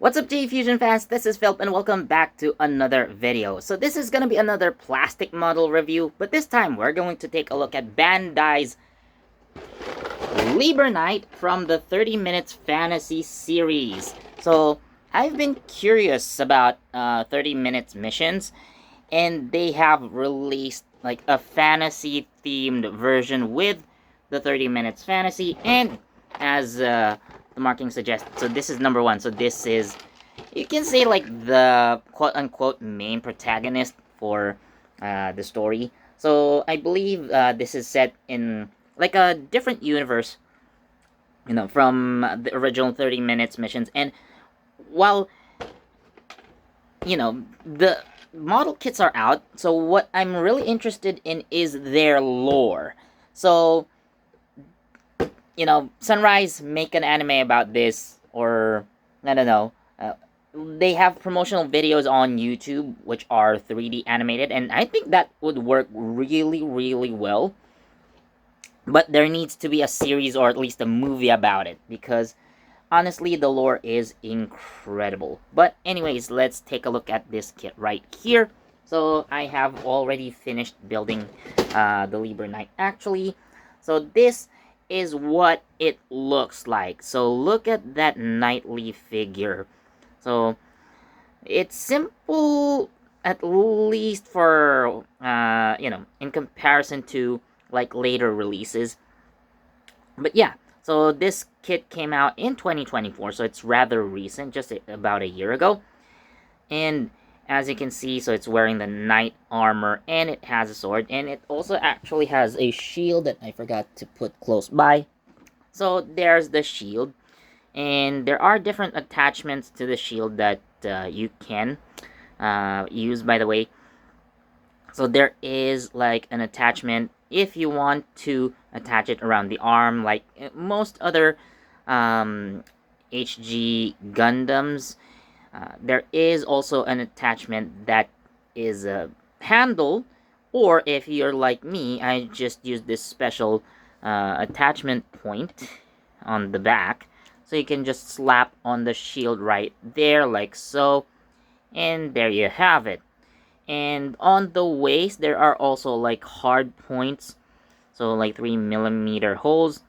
What's up, JEFusion fans? This is Philip and welcome back to another video. So this is gonna be another plastic model review, but this time we're going to take a look at Bandai's Liber Knight from the 30 Minutes Fantasy series. So I've been curious about 30 Minutes missions, and they have released like a fantasy themed version with the 30 Minutes Fantasy, and as the marking suggests, so this is number one. So this is, you can say, like the quote-unquote main protagonist for the story. So I believe this is set in like a different universe, from the original 30 Minutes missions. And while, the model kits are out, so what I'm really interested in is their lore. So, Sunrise make an anime about this, or I don't know. They have promotional videos on YouTube which are 3D animated, and I think that would work really, really well. But there needs to be a series or at least a movie about it, because honestly, the lore is incredible. But anyways, let's take a look at this kit right here. So I have already finished building the Liber Knight, actually. So this is what it looks like. So look at that knightly figure. So it's simple, at least for in comparison to like later releases. But yeah, so this kit came out in 2024, so it's rather recent, just about a year ago. And as you can see, so it's wearing the knight armor, and it has a sword, and it also actually has a shield that I forgot to put close by. So there's the shield, and there are different attachments to the shield that you can use, by the way. So there is like an attachment if you want to attach it around the arm, like most other HG Gundams. There is also an attachment that is a handle, or if you're like me, I just use this special attachment point on the back, so you can just slap on the shield right there, like so, and there you have it. And on the waist, there are also like hard points, so like 3mm holes.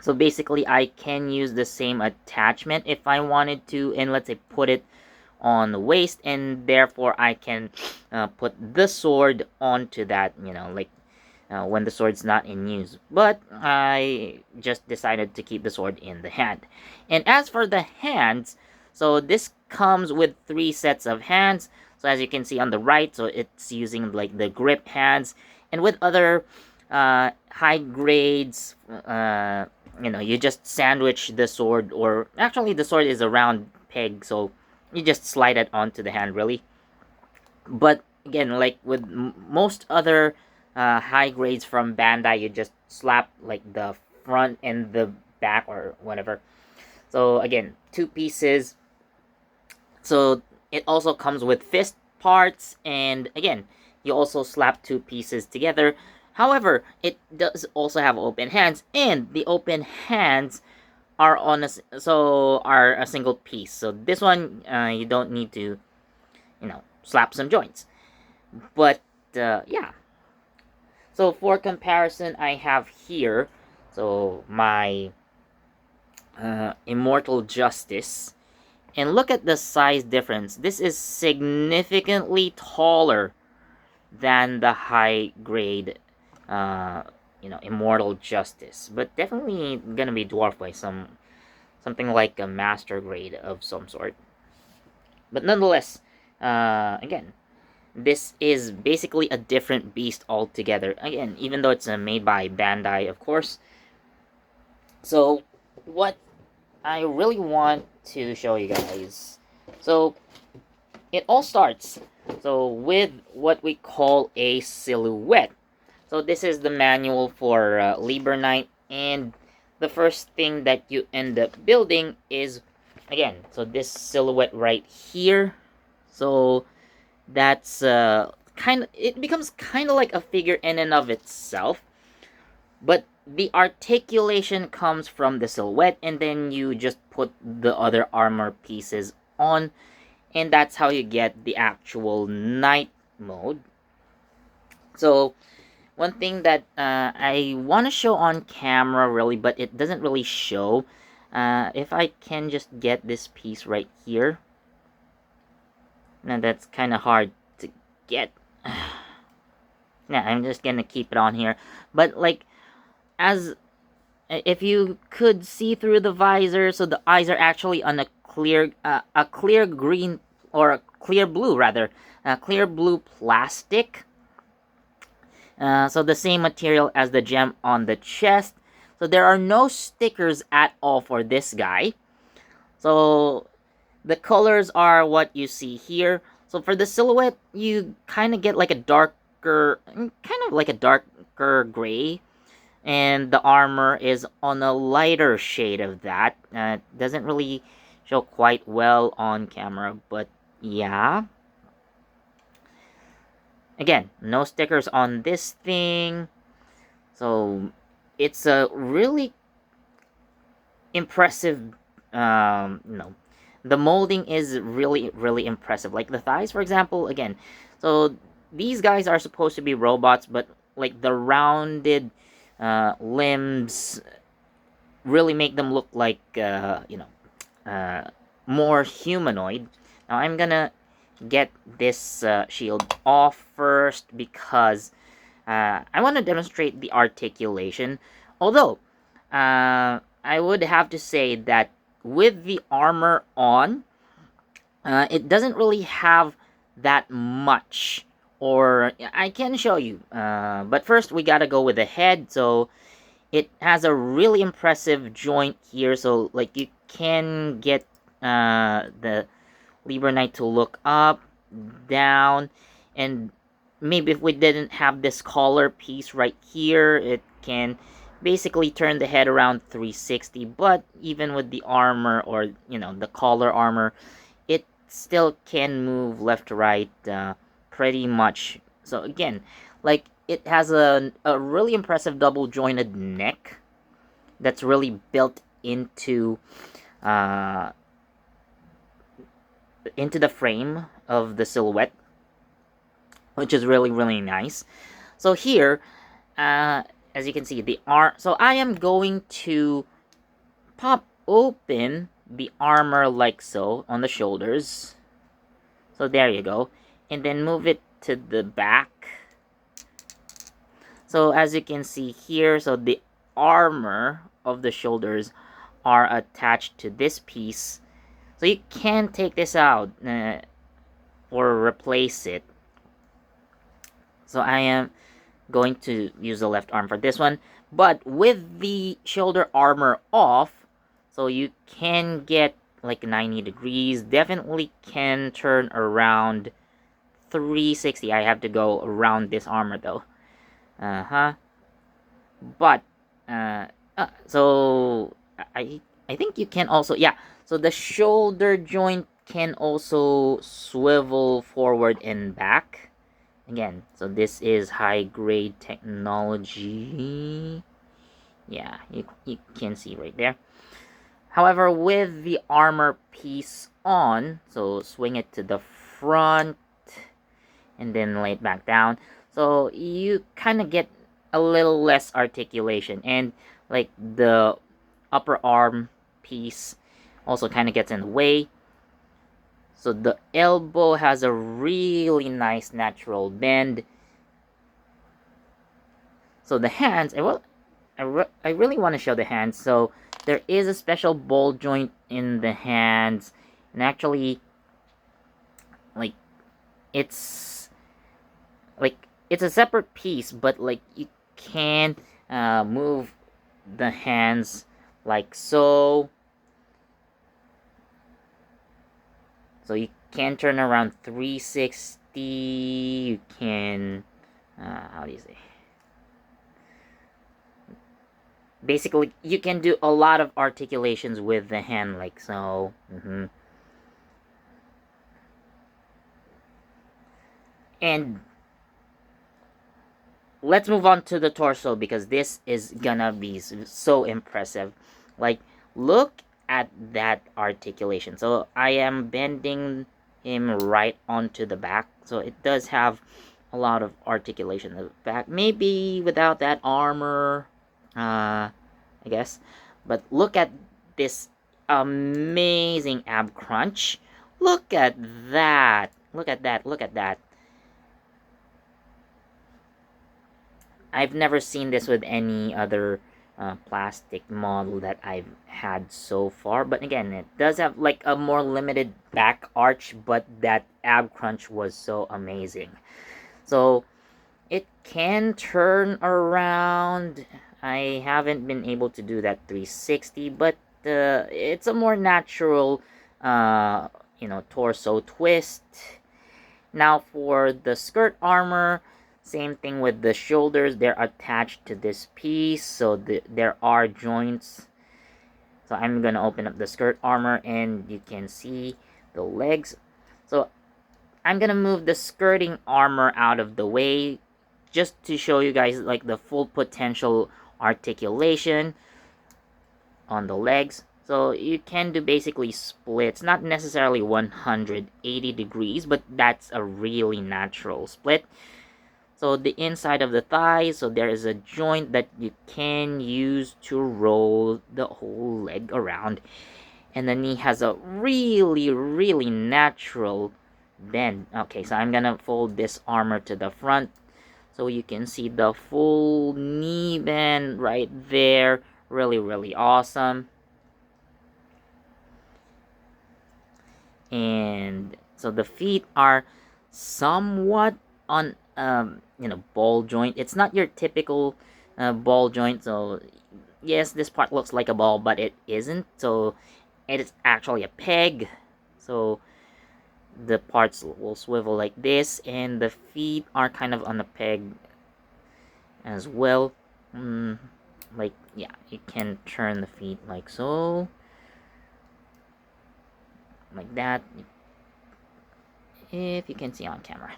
So basically, I can use the same attachment if I wanted to, and let's say put it on the waist, and therefore I can put the sword onto that, when the sword's not in use. But I just decided to keep the sword in the hand. And as for the hands, so this comes with 3 sets of hands. So as you can see on the right, so it's using like the grip hands, and with other high grades, you just sandwich the sword, or actually the sword is a round peg, so you just slide it onto the hand, really. But again, like with most other high grades from Bandai, you just slap like the front and the back or whatever. So again, 2 pieces. So it also comes with fist parts, and again, you also slap 2 pieces together. However, it does also have open hands, and the open hands are are a single piece. So this one, you don't need to, slap some joints. But yeah. So for comparison, I have here, so my Immortal Justice, and look at the size difference. This is significantly taller than the high grade Immortal Justice, but definitely gonna be dwarfed by something like a master grade of some sort. But nonetheless, again, this is basically a different beast altogether. Again, even though it's made by Bandai, of course. So what I really want to show you guys, so it all starts with what we call a silhouette. So this is the manual for Liber Knight, and the first thing that you end up building is, again, so this silhouette right here. So that's it becomes kind of like a figure in and of itself. But the articulation comes from the silhouette, and then you just put the other armor pieces on, and that's how you get the actual night mode. So one thing that I want to show on camera really, but it doesn't really show, if I can just get this piece right here. Now that's kind of hard to get. Yeah, I'm just gonna keep it on here, but like, as if you could see through the visor, so the eyes are actually on a clear green, or a clear blue rather, a clear blue plastic. So the same material as the gem on the chest. So there are no stickers at all for this guy. So the colors are what you see here. So for the silhouette, you kind of get like a darker, kind of like a darker gray, and the armor is on a lighter shade of that. Doesn't really show quite well on camera, but yeah. Again, no stickers on this thing, so it's a really impressive. No, the molding is really impressive. Like the thighs, for example. Again, so these guys are supposed to be robots, but like the rounded limbs really make them look like more humanoid. Now I'm gonna get this shield off first, because I want to demonstrate the articulation. Although I would have to say that with the armor on, it doesn't really have that much. Or I can show you, but first we gotta go with the head. So it has a really impressive joint here, so like you can get the Liber Knight to look up, down, and maybe if we didn't have this collar piece right here, it can basically turn the head around 360. But even with the armor, or the collar armor, it still can move left to right pretty much. So again, like, it has a really impressive double jointed neck that's really built uh, into the frame of the silhouette, which is really nice. So here, as you can see, the arm. So I am going to pop open the armor like so on the shoulders. So there you go, and then move it to the back. So as you can see here, so the armor of the shoulders are attached to this piece. So you can take this out or replace it. So I am going to use the left arm for this one. But with the shoulder armor off, so you can get like 90 degrees. Definitely can turn around 360. I have to go around this armor though. But so I think you can also, yeah. So the shoulder joint can also swivel forward and back. Again, so this is high grade technology. Yeah, you can see right there. However, with the armor piece on, so swing it to the front and then lay it back down. So you kind of get a little less articulation, and like the upper arm piece also kind of gets in the way. So the elbow has a really nice natural bend. So the hands, I really want to show the hands. So there is a special ball joint in the hands, and actually, like, it's a separate piece, but like you can move the hands like so. So you can turn around 360. You can, how do you say? Basically, you can do a lot of articulations with the hand like so. And let's move on to the torso, because this is gonna be so impressive. Like, look at that articulation. So I am bending him right onto the back, so it does have a lot of articulation in the back. Maybe without that armor, I guess. But look at this amazing ab crunch. Look at that. Look at that. Look at that. I've never seen this with any other plastic model that I've had so far. But again, it does have like a more limited back arch, but that ab crunch was so amazing. So it can turn around. I haven't been able to do that 360, but it's a more natural, torso twist. Now for the skirt armor, same thing with the shoulders. They're attached to this piece, so there are joints. So I'm gonna open up the skirt armor, and you can see the legs. So I'm gonna move the skirting armor out of the way, just to show you guys like the full potential articulation on the legs. So you can do basically splits, not necessarily 180 degrees, but that's a really natural split. So the inside of the thigh, so there is a joint that you can use to roll the whole leg around. And the knee has a really, really natural bend. Okay, so I'm gonna fold this armor to the front, so you can see the full knee bend right there. Really, really awesome. And so the feet are somewhat on ball joint. It's not your typical ball joint. So yes, this part looks like a ball, but it isn't. So it is actually a peg. So the parts will swivel like this, and the feet are kind of on a peg as well. Like, yeah, you can turn the feet like so, like that, if you can see on camera.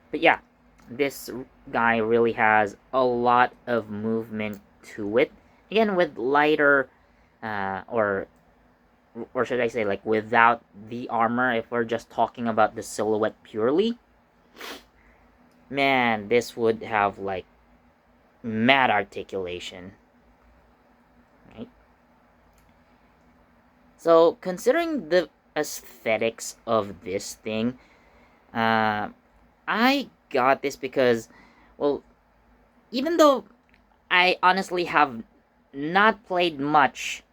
But yeah, this guy really has a lot of movement to it. Again, with lighter, or should I say, like, without the armor, if we're just talking about the silhouette purely, man, this would have like mad articulation, right? So considering the aesthetics of this thing, I got this because, well, even though I honestly have not played much,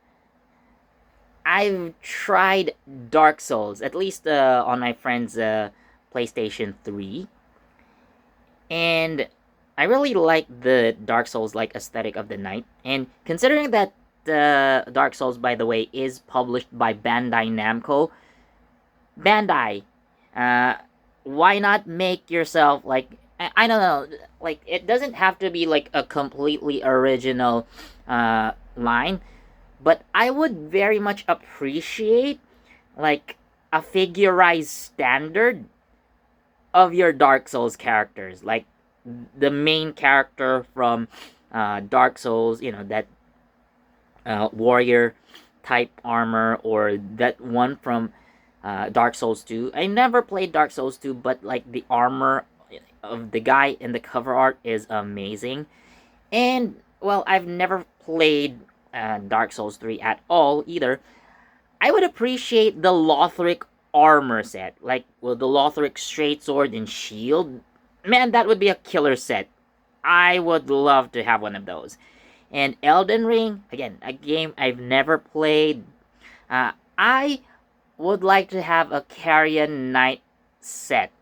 I've tried Dark Souls, at least on my friend's PlayStation 3, and I really like the Dark Souls like aesthetic of the knight. And considering that Dark Souls, by the way, is published by Bandai Namco, Bandai, uh, why not make yourself like, I don't know, like, it doesn't have to be like a completely original line, but I would very much appreciate like a figurized standard of your Dark Souls characters, like the main character from Dark Souls, that warrior type armor, or that one from Dark Souls 2. I never played Dark Souls 2, but like the armor of the guy in the cover art is amazing. And well, I've never played Dark Souls 3 at all either. I would appreciate the Lothric armor set, like with the Lothric straight sword and shield. Man, that would be a killer set. I would love to have one of those. And Elden Ring, again, a game I've never played. I would like to have a Carrion Knight set.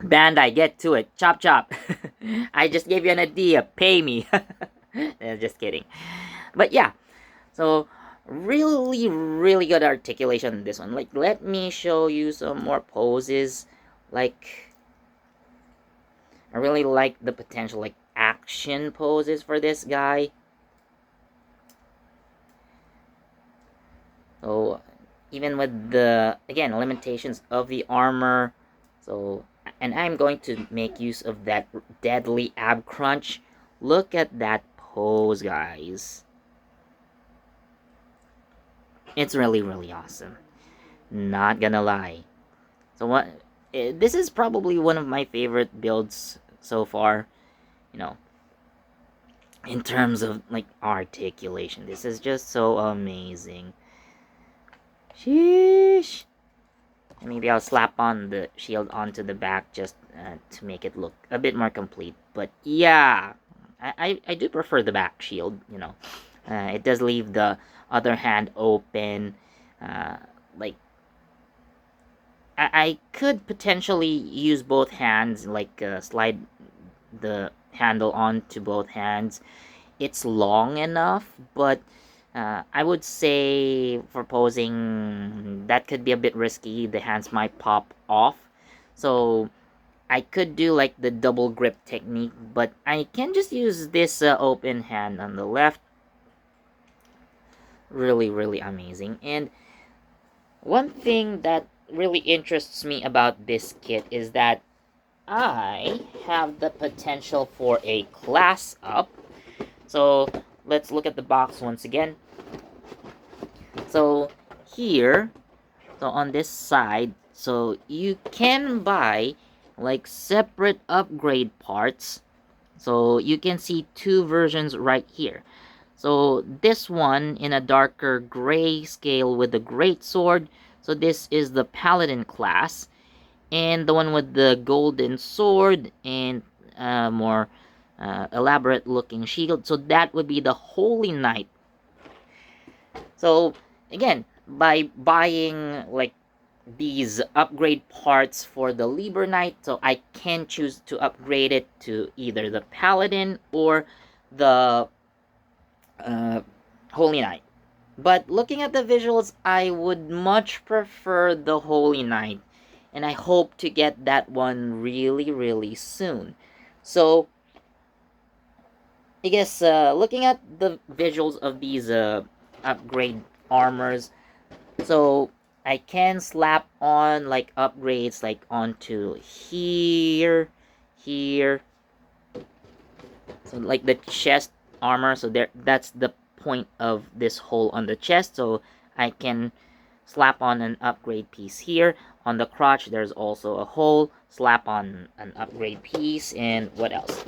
Bandai, get to it. Chop chop. I just gave you an idea. Pay me. Just kidding. But yeah, so really, really good articulation in this one. Like, let me show you some more poses. Like, I really like the potential, like, action poses for this guy. So even with the, again, limitations of the armor, so And I'm going to make use of that deadly ab crunch. Look at that pose, guys. It's really, really awesome. Not gonna lie. So what? This is probably one of my favorite builds so far. You know, in terms of like articulation, this is just so amazing. Sheesh. Maybe I'll slap on the shield onto the back just to make it look a bit more complete. But yeah, I do prefer the back shield, you know. It does leave the other hand open. Like, I could potentially use both hands, like slide the handle onto both hands. It's long enough, but I would say for posing, that could be a bit risky. The hands might pop off. So I could do like the double grip technique, but I can just use this open hand on the left. Really, really amazing. And one thing that really interests me about this kit is that I have the potential for a class up. So let's look at the box once again. So here, so on this side, so you can buy like separate upgrade parts. So you can see two versions right here. So this one in a darker gray scale with the great sword. So this is the paladin class, and the one with the golden sword and more elaborate looking shield. So that would be the holy knight. So again, by buying like these upgrade parts for the Liber Knight, so I can choose to upgrade it to either the Paladin or the Holy Knight. But looking at the visuals, I would much prefer the Holy Knight, and I hope to get that one really, really soon. So I guess looking at the visuals of these upgrade armors, so I can slap on like upgrades like onto here, here. So like the chest armor, so there, that's the point of this hole on the chest. So I can slap on an upgrade piece here. On the crotch, there's also a hole. Slap on an upgrade piece, and what else?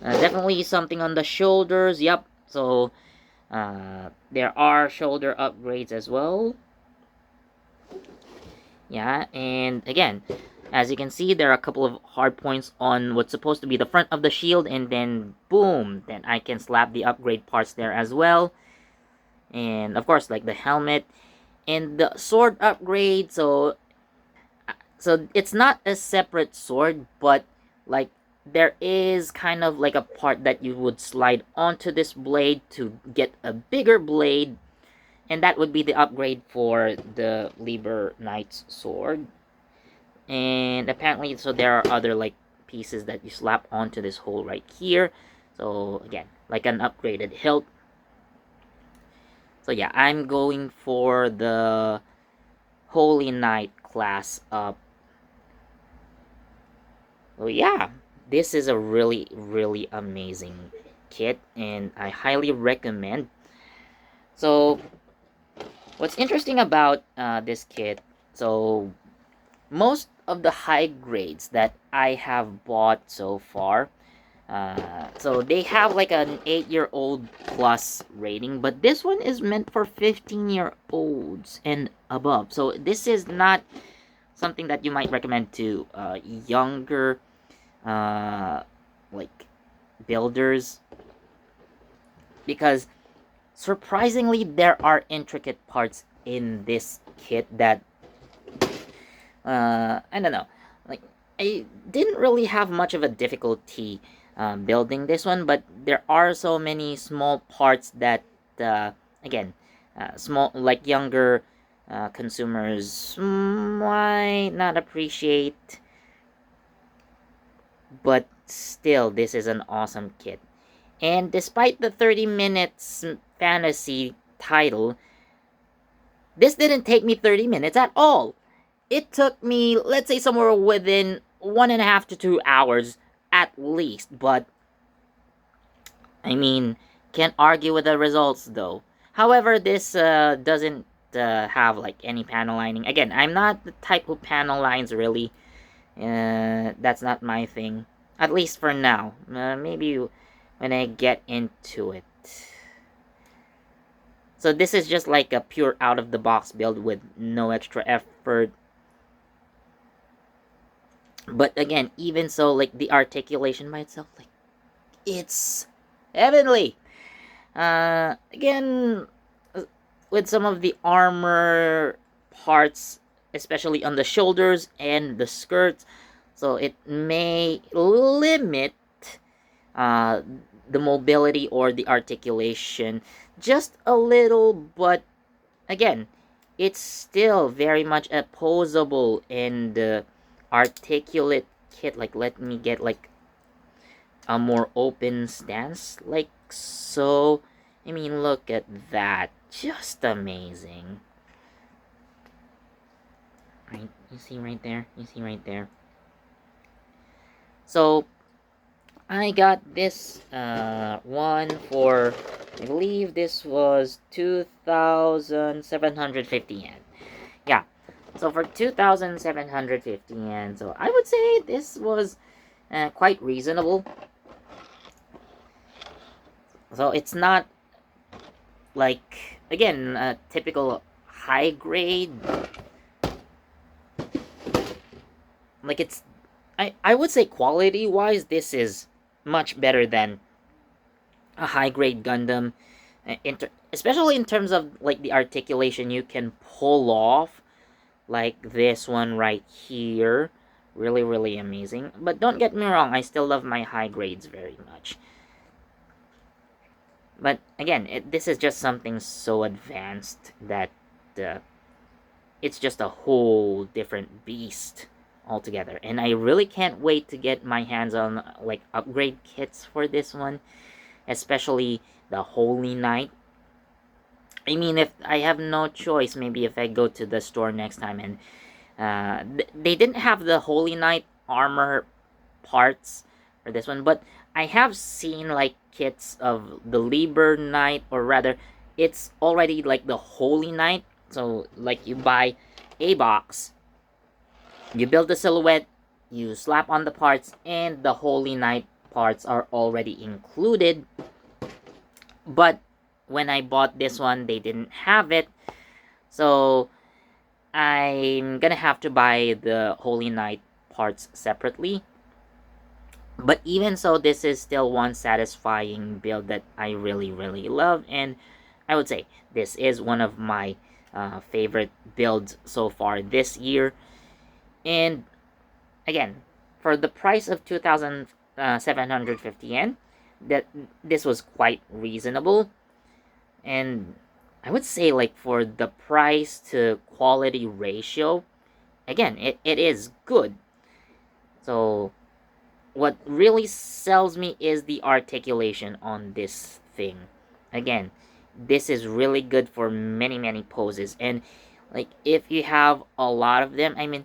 Definitely something on the shoulders. Yep. So there are shoulder upgrades as well. Yeah, and again, as you can see, there are a couple of hard points on what's supposed to be the front of the shield, and then boom, then I can slap the upgrade parts there as well. And of course, like the helmet and the sword upgrade. So it's not a separate sword, but like there is kind of like a part that you would slide onto this blade to get a bigger blade, and that would be the upgrade for the Liber Knight's sword. And apparently, so there are other like pieces that you slap onto this hole right here. So again, like an upgraded hilt. So yeah, I'm going for the Holy Knight class up. So yeah, this is a really, really amazing kit, and I highly recommend. So what's interesting about this kit, so most of the high grades that I have bought so far, so they have like an 8-year-old plus rating, but this one is meant for 15-year-olds and above. So this is not something that you might recommend to younger like builders, because surprisingly there are intricate parts in this kit that I don't know, like I didn't really have much of a difficulty building this one, but there are so many small parts that again, small like younger consumers might not appreciate, but still this is an awesome kit. And despite the 30 minutes fantasy title, this didn't take me 30 minutes at all. It took me, let's say, somewhere within 1.5 to 2 hours at least. But I mean, can't argue with the results though. However, this doesn't have like any panel lining. Again, I'm not the type who panel lines really. That's not my thing. At least for now. Maybe when I get into it. So this is just like a pure out of the box build with no extra effort. But again, even so, like the articulation by itself, like it's heavenly. Again, with some of the armor parts, especially on the shoulders and the skirts, so it may limit uh, the mobility or the articulation just a little, but again, it's still very much a posable and articulate kit. Like, let me get like a more open stance, like so. I mean, look at that, just amazing. Right, you see right there, So I got this one for, I believe this was 2,750 yen. Yeah, so for 2,750 yen, so I would say this was quite reasonable. So it's not like, again, a typical high grade. Like, it's, I would say quality wise, this is much better than a high grade Gundam, especially in terms of like the articulation you can pull off, like this one right here. Really, really amazing. But don't get me wrong, I still love my high grades very much. But again, this is just something so advanced that it's just a whole different beast altogether. And I really can't wait to get my hands on like upgrade kits for this one, especially the Holy Knight. I mean, if I have no choice, maybe if I go to the store next time and they didn't have the Holy Knight armor parts for this one, but I have seen like kits of the Liber Knight, or rather, it's already like the Holy Knight. So like you buy a box, you build the silhouette, you slap on the parts, and the Holy Knight parts are already included. But when I bought this one, they didn't have it, so I'm gonna have to buy the Holy Knight parts separately. But even so, this is still one satisfying build that I really, really love, and I would say this is one of my favorite builds so far this year. And again, for the price of 2,750 yen, that this was quite reasonable. And I would say, like, for the price to quality ratio, again, it is good. So what really sells me is the articulation on this thing. Again, this is really good for many, many poses. And like, if you have a lot of them, I mean,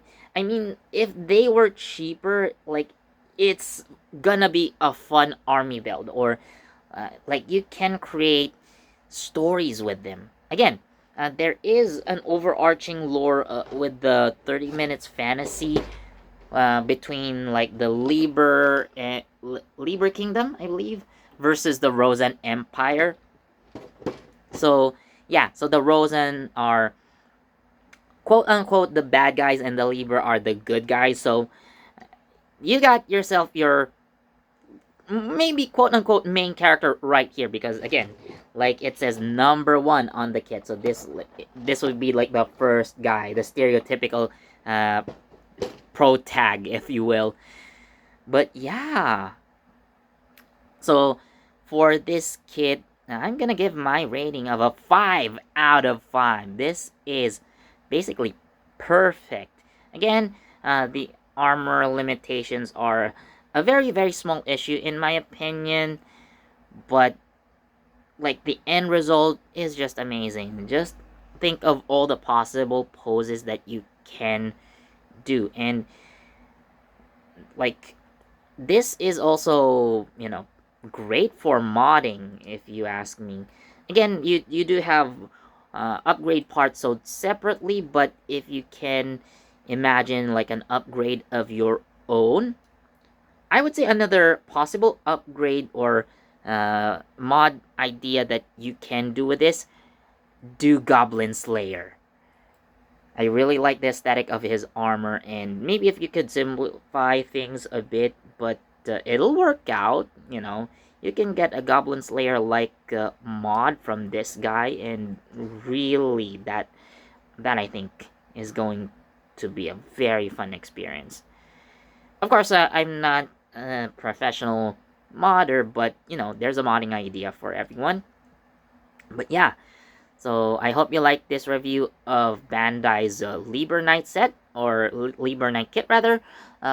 if they were cheaper, like, it's gonna be a fun army build, or like, you can create stories with them. Again, there is an overarching lore with the 30 minutes fantasy between like the Liber Kingdom, I believe, versus the Rosen Empire. So yeah, so the Rosen are quote unquote the bad guys, and the Liber are the good guys. So you got yourself your maybe quote unquote main character right here, because again, like it says #1 on the kit. So this would be like the first guy, the stereotypical pro tag, if you will. But yeah, so for this kit, I'm gonna give my rating of a 5 out of 5. This is basically perfect. Again, the armor limitations are a very, very small issue in my opinion, but like the end result is just amazing. Just think of all the possible poses that you can do, and Like, this is also, great for modding, if you ask me. Again, you do have upgrade parts sold separately, but if you can imagine like an upgrade of your own, I would say another possible upgrade or mod idea that you can do with this, do Goblin Slayer. I really like the aesthetic of his armor, and maybe if you could simplify things a bit, but it'll work out. You can get a Goblin Slayer like mod from this guy, and really that I think is going to be a very fun experience. Of course, I'm not a professional modder, but there's a modding idea for everyone. But yeah, so I hope you like this review of Bandai's Liber Knight set, or Liber Knight kit rather,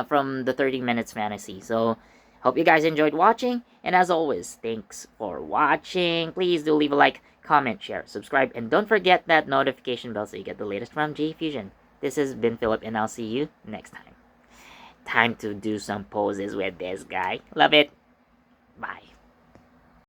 from the 30 Minutes Fantasy. So hope you guys enjoyed watching, and as always, thanks for watching. Please do leave a like, comment, share, subscribe, and don't forget that notification bell so you get the latest from JEFusion. This has been Philip, and I'll see you next time. Time to do some poses with this guy. Love it. Bye.